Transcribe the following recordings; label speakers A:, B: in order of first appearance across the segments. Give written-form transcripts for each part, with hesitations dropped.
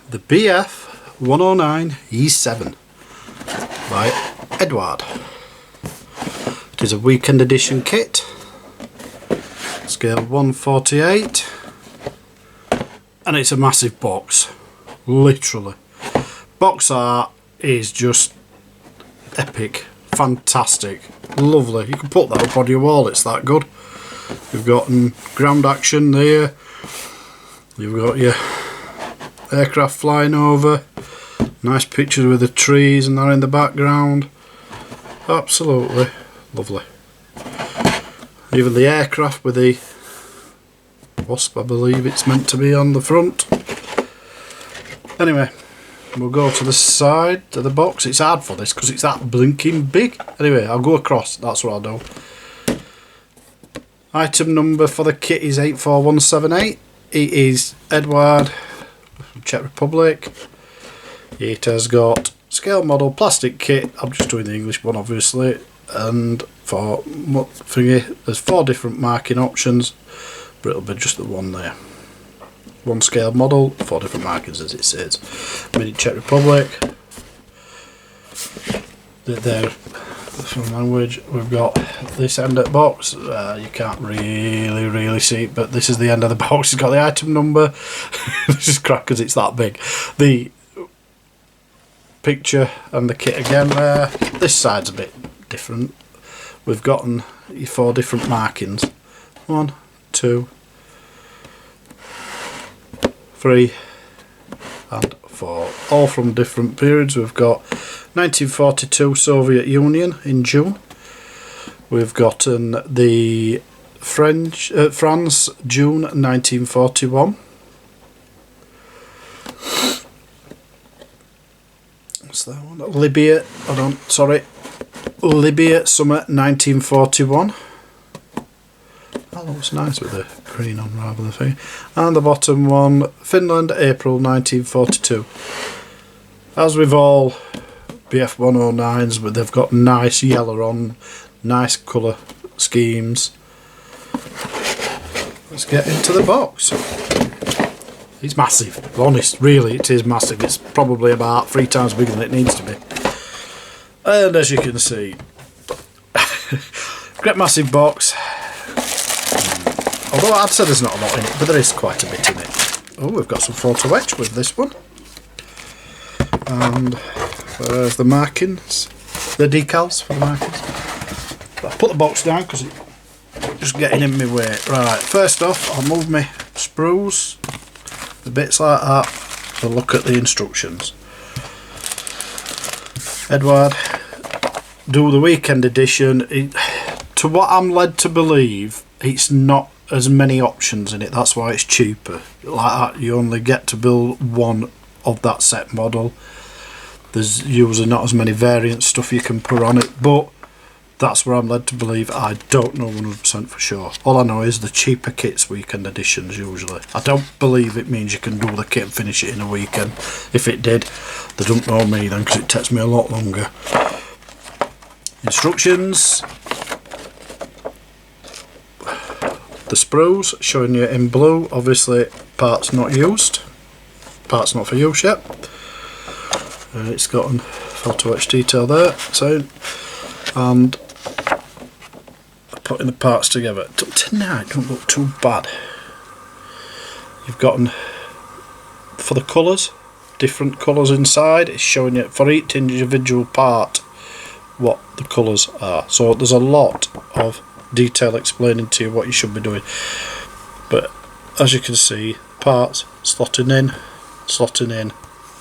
A: the Bf109e-7 by Eduard. It is a weekend edition kit, scale 1/48, and it's a massive box, literally. Box art is just epic, fantastic, lovely. You can put that up on your wall, it's that good. You've got ground action there, you've got your aircraft flying over, nice pictures with the trees and that in the background. Absolutely lovely. Even the aircraft with the wasp, I believe it's meant to be on the front. Anyway, we'll go to the side of the box. It's hard for this because it's that blinking big. Anyway, I'll go across, that's what I'll do. Item number for the kit is 84178. It is Eduard from Czech Republic. It has got scale model plastic kit. I'm just doing the English one obviously, and for thingy there's 4 different marking options, but it'll be just the one there. One scale model, 4 different markings as it says. Made in Czech Republic. There, from language, we've got this end of the box. You can't really see it, but this is the end of the box. It's got the item number. This is crap because it's that big. The picture and the kit again there. This side's a bit different. We've gotten 4 different markings. 1, 2, 3 and 4, all from different periods. We've got 1942 Soviet Union in June. We've gotten the France June 1941. What's that one? Libya summer 1941. That looks nice with the green on rather than thing. And the bottom one, Finland, April 1942. As with all Bf109s, but they've got nice yellow on, nice colour schemes. Let's get into the box. It's massive, honest, really, it is massive. It's probably about 3 times bigger than it needs to be. And as you can see, great massive box. Although I'd say there's not a lot in it, but there is quite a bit in it. Oh, we've got some photo etch with this one. And there's the markings, the decals for the markings. I'll put the box down because it's just getting in my way. Right, first off, I'll move my sprues, the bits like that, to look at the instructions. Eduard, do the weekend edition. To what I'm led to believe, it's not as many options in it, that's why it's cheaper. Like that, you only get to build one of that set model. There's usually not as many variant stuff you can put on it, but that's where I'm led to believe. I don't know 100% for sure. All I know is the cheaper kits, weekend editions usually. I don't believe it means you can do the kit and finish it in a weekend. If it did, they don't know me then, because it takes me a lot longer. Instructions. The sprues showing you in blue, obviously parts not used, parts not for use yet. It's got a photo etch detail there, so, and putting the parts together. Tonight don't look too bad. You've gotten for the colours, different colours inside. It's showing you for each individual part what the colours are. So there's a lot of detail explaining to you what you should be doing, but as you can see, parts slotting in, slotting in,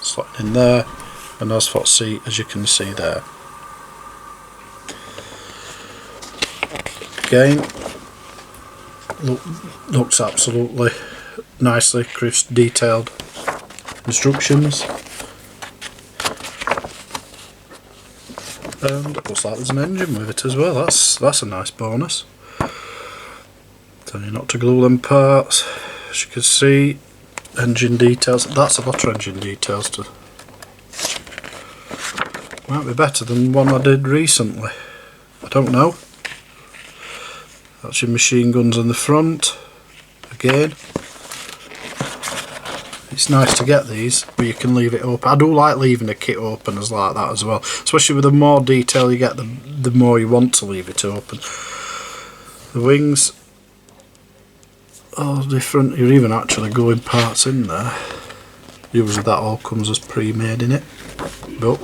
A: slotting in there, and as for C, as you can see there. Again, looks absolutely nicely crisp, detailed instructions. And it looks like there's an engine with it as well. That's a nice bonus. Telling you not to glue them parts. As you can see, engine details. That's a lot of engine details. Might be better than one I did recently. I don't know. That's your machine guns in the front. Again, it's nice to get these where you can leave it open. I do like leaving a kit open as like that as well, especially with the more detail you get, the more you want to leave it open. The wings are different. You're even actually gluing parts in there. Usually that all comes as pre-made in it. But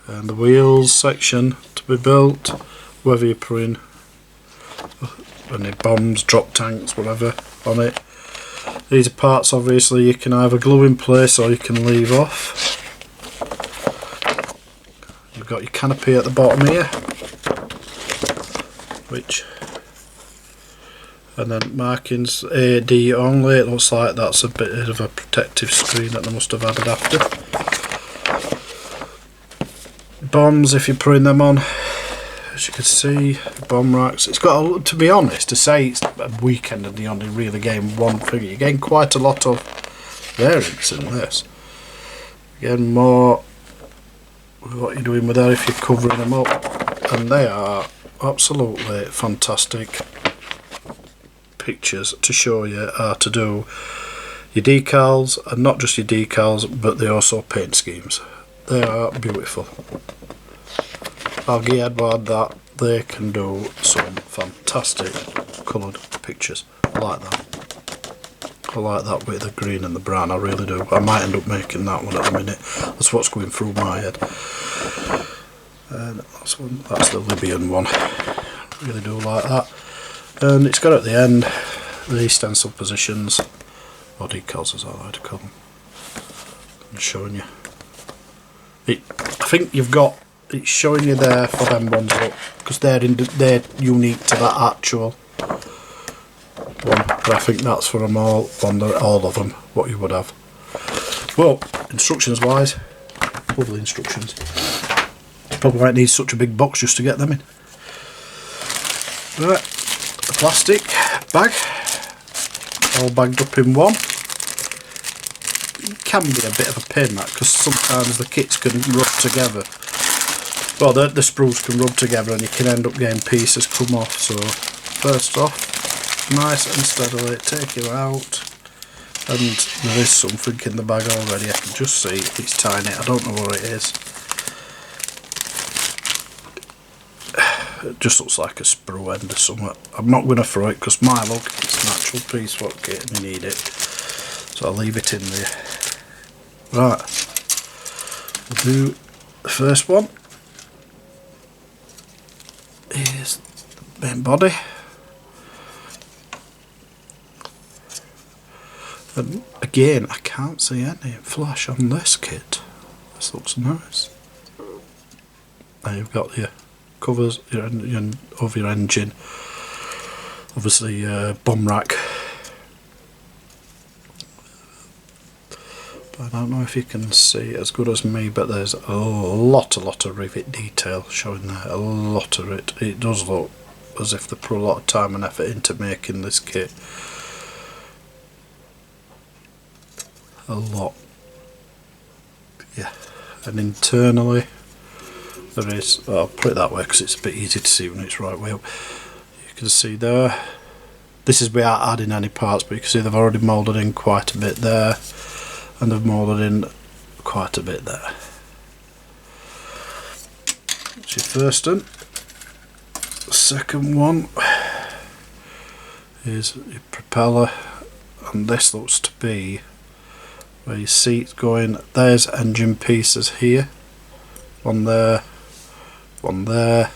A: and the wheels section to be built, whether you're putting any bombs, drop tanks, whatever on it. These are parts obviously you can either glue in place or you can leave off. You've got your canopy at the bottom here, which, and then markings AD only. It looks like that's a bit of a protective screen that they must have added after. Bombs, if you're putting them on, as you can see, bomb racks. It's got, to be honest, to say it's a weekend and you're only really getting one thing, you're getting quite a lot of variants in this. Again, more what you're doing with that if you're covering them up, and they are absolutely fantastic pictures to show you how to do your decals, and not just your decals, but they also paint schemes. They are beautiful. I'll give Eduard that. They can do some fantastic coloured pictures. I like that. I like that with the green and the brown, I really do. I might end up making that one at the minute. That's what's going through my head. And that's the Libyan one. Really do like that. And it's got at the end the stencil positions, or decals as I like to call them. I'm showing you. I think you've got, it's showing you there for them ones up, because they're unique to that actual one. But I think that's for them all of them, what you would have. Well, instructions wise, lovely instructions. Probably might need such a big box just to get them in. Right, the plastic bag, all bagged up in one. It can be a bit of a pain that, because sometimes the kits can rub together. Well, the sprues can rub together and you can end up getting pieces come off. So first off, nice and steadily take it out, and there is something in the bag already. I can just see it's tiny. I don't know what it is. It just looks like a sprue end or something. I'm not going to throw it because my look, it's an actual piece of kit and you need it. So I'll leave it in there. Right, we'll do the first one. Here's the main body. And again, I can't see any flash on this kit. This looks nice. And you've got your covers of your engine, obviously bomb rack. But I don't know if you can see as good as me, but there's a lot of rivet detail showing there, a lot of it. It does look as if they put a lot of time and effort into making this kit. A lot. Yeah, and internally there is, I'll put it that way because it's a bit easy to see when it's right way up. You can see there, this is without adding any parts, but you can see they've already moulded in quite a bit there, and they've moulded in quite a bit there. That's your first one. The second one is your propeller, and this looks to be where your seat's going. There's engine pieces here, one there, one there.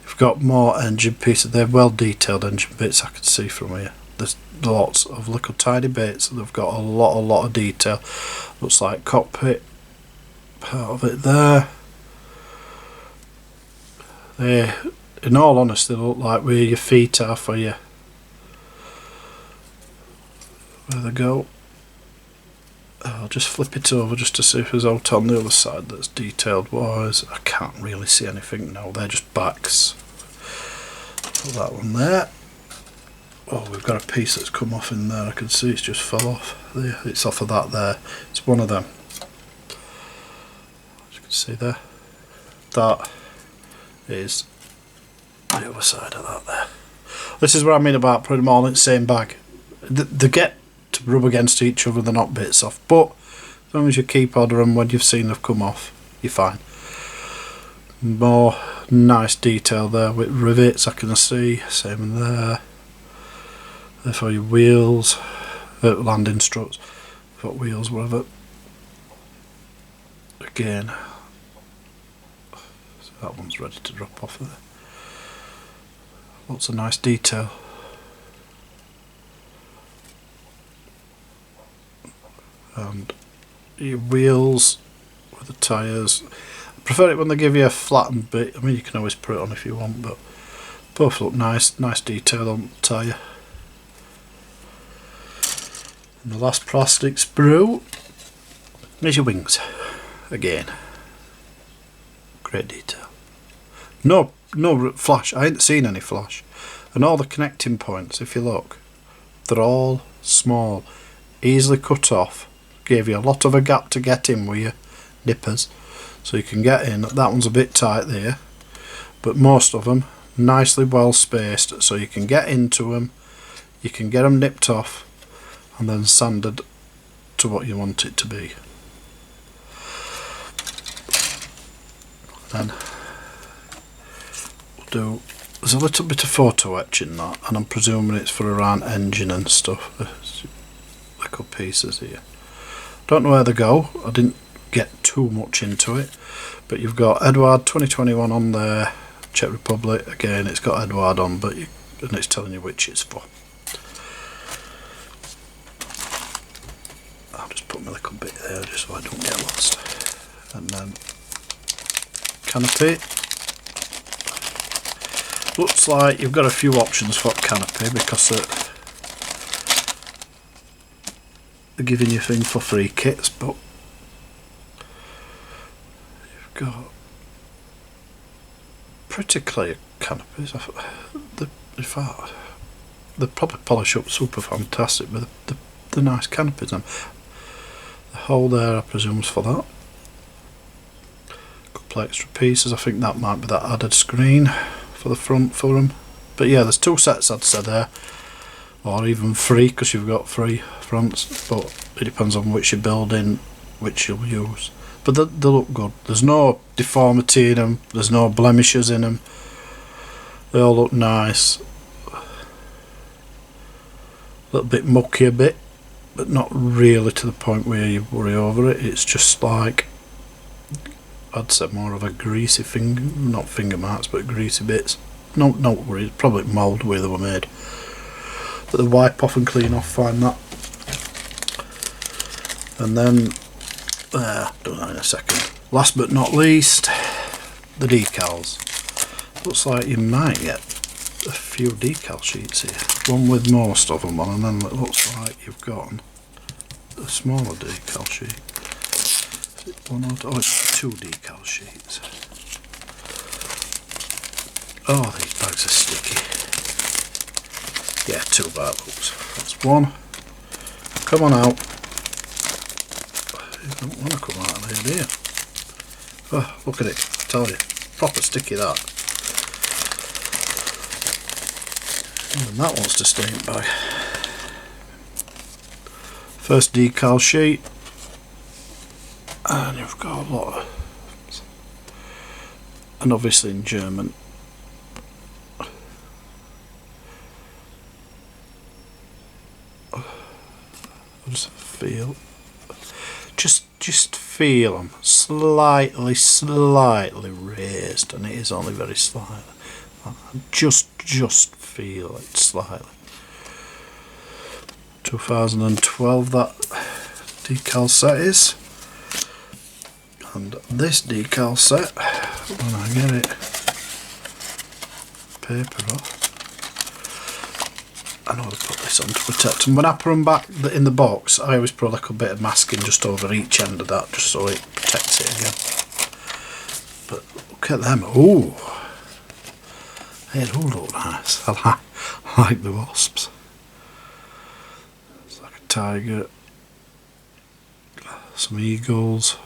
A: You've got more engine pieces. They're well detailed engine bits, I can see from here. There's lots of little tiny bits. They've got a lot of detail. Looks like cockpit part of it there. They, in all honesty, look like where your feet are for you. Where they go. I'll just flip it over just to see if there's out on the other side that's detailed wise. I can't really see anything now, they're just backs. Put that one there. Oh, we've got a piece that's come off in there, I can see it's just fell off. There, it's off of that there. It's one of them. As you can see there. That is the other side of that there. This is what I mean about putting them all in the same bag. they get to rub against each other, they're not bits off, but as long as you keep order them when you've seen them come off, you're fine. More nice detail there with rivets, I can see, same in there. There for your wheels, landing struts, for wheels, whatever. Again, so that one's ready to drop off there. Lots of nice detail. And your wheels with the tyres. I prefer it when they give you a flattened bit. I mean, you can always put it on if you want, but both look nice. Nice detail on the tyre. And the last plastic sprue is your wings. Again, great detail. No flash. I ain't seen any flash. And all the connecting points, if you look, they're all small, easily cut off. Gave you a lot of a gap to get in with your nippers, so you can get in. That one's a bit tight there, but most of them nicely well spaced, so you can get into them. You can get them nipped off and then sanded to what you want it to be. Then we'll do. There's a little bit of photo etch in that, and I'm presuming it's for around engine and stuff. There's little pieces here. Don't know where they go. I didn't get too much into it, but you've got Eduard 2021 on there, Czech Republic. Again, it's got Eduard on, but and it's telling you which it's for. I'll just put my little bit there just so I don't get lost. And then canopy. Looks like you've got a few options for canopy because they're giving you things for free kits, but you've got pretty clear canopies. In fact, they probably polish up super fantastic, but the nice canopies. And the hole there, I presume, is for that. A couple extra pieces. I think that might be that added screen for the front for them. But yeah, there's two sets I'd say there, or even three because you've got three fronts, but it depends on which you're building, which you'll use. But they look good. There's no deformity in them, there's no blemishes in them, they all look nice. A little bit mucky a bit, but not really to the point where you worry over it. It's just like, I'd say more of a greasy finger, not finger marks, but greasy bits. Not worried, probably mould where they were made. But they wipe off and clean off fine, that. And then, do that in a second. Last but not least, the decals. Looks like you might get a few decal sheets here. One with most of them on, and then it looks like you've got a smaller decal sheet. One or two, oh, it's two decal sheets. Oh, these bags are sticky. Yeah, two bar loops. That's one. Come on out. You don't want to come out of there, do you? Oh, look at it. I tell you, proper sticky that. Even that wants to stay in bag. First decal sheet. And you've got a lot of, and obviously in German. Just feel them slightly raised, and it is only very slightly. Just feel it slightly. 2012 that decal set is. And this decal set, when I get it paper off, I know to put this on to protect them. When I put them back in the box, I always put a little bit of masking just over each end of that, just so it protects it again. But look at them. Ooh, they do look nice. I like the wasps. It's like a tiger, some eagles.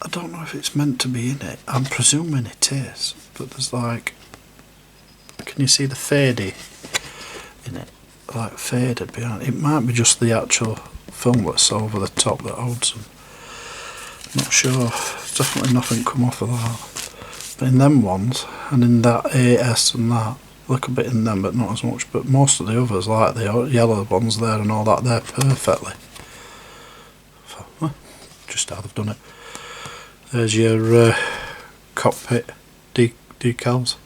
A: I don't know if it's meant to be in it. I'm presuming it is, but there's like Can you see the fadey in it? Like faded behind. It might be just the actual film that's over the top that holds them. Not sure. There's definitely nothing come off of that. But in them ones, and in that AS and that, look a bit in them but not as much. But most of the others, like the yellow ones there and all that, they're perfectly. So, well, just how they've done it. There's your cockpit decals.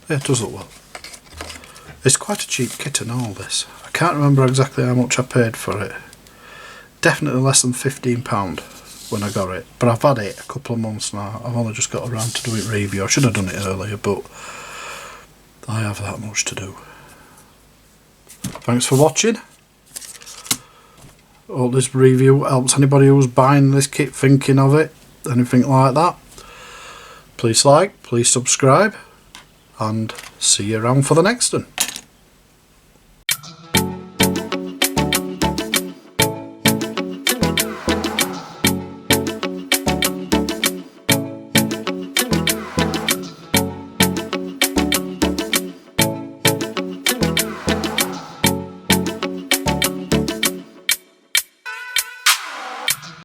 A: Yeah, it does look well. It's quite a cheap kit and all this. I can't remember exactly how much I paid for it. Definitely less than £15 when I got it. But I've had it a couple of months now. I've only just got around to do it review. I should have done it earlier, but I have that much to do. Thanks for watching. Hope this review helps anybody who's buying this kit thinking of it. Anything like that. Please like, please subscribe, and see you around for the next one.